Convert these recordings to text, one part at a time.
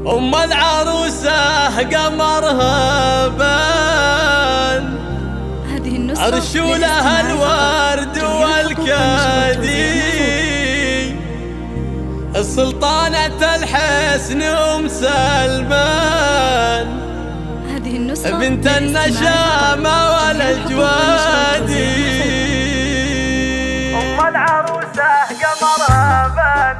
أم العروسة قمرها بان، أرشولها الورد والكادي، السلطانة الحسن أم سلمان، بنت النشامة والأجوادي. أم العروسة قمرها بان.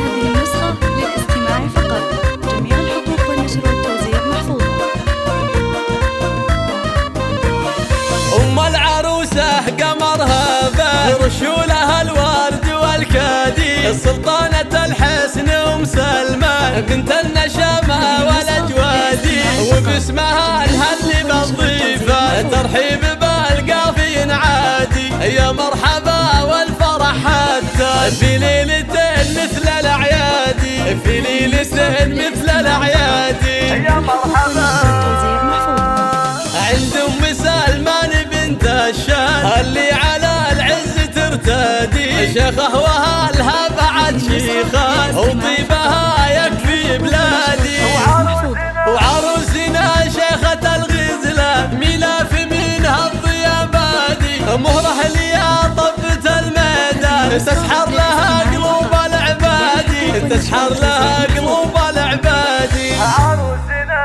هذه النسخة للاستماع فقط، جميع الحقوق والنشر والتوزيع محفوظة. أم العروسة قمرها بان، رشولها الورد والكادي، السلطانة الحسن أم سلمان، بنت النشامة والأجوادي، وباسمها الهل بالضيفة، ترحيب بالقافي عادي، يا مرحبا والفرح حتى في ليلة مثل الأعيادي، في ليلة مثل الأعيادي. يا مرحبا عند أم سلمان بنت الشان، اللي على العز ترتدي، شيخه وهالها بعد شيخان، وطيبها يكفي بلادي. وعروسنا شيخة الغزلان، ملاف منها الضيابادي، مهره ليا طبة الميدان، تسحر لها قلوب العبادي، تسحر لها قلوب العبادي. عروسنا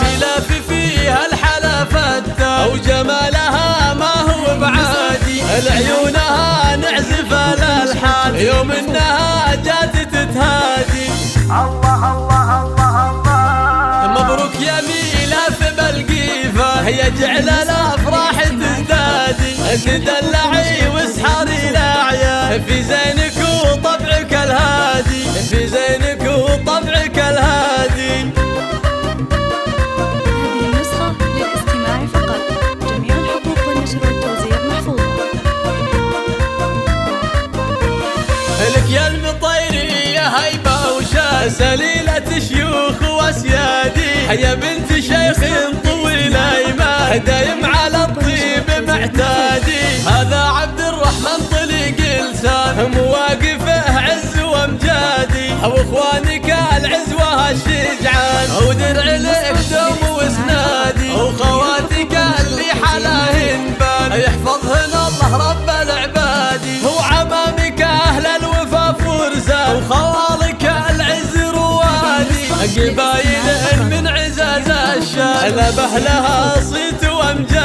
ملاف فيها الحلفة، وجمالها ما هو بعادي، لعيونها نعزف الألحان، يوم انها جات تتهادي. الله الله الله الله، مبروك يا ميلاف بالقيفة، يا جعل الأفراح تزدادي، تدلعي واسحري الأعياد، في زينك وطبعك الهادي، في زينك وطبعك الهادي. هذه النسخة للاستماع فقط، جميع الحقوق والنشر والتوزيع محفوظة. لك يا المطيري يا هيبة وشان، سليلة شيوخ واسيادي، يا بنت شيخ طويل ايمان، دايم على الطيب معتادي، هذا عبد الرحمن طليق لسان، مواقفه عز وامجادي، واخوانك العزوة الشجعان، ودرع لك دوم واسنادي، وخواتك اللي حلاهن بان، يحفظهن الله رب العبادي، وعمامك اهل الوفا فرسان، وخوالك العز روادي، قبايل من عزاز الشام، لبه لها صيت وامجاد.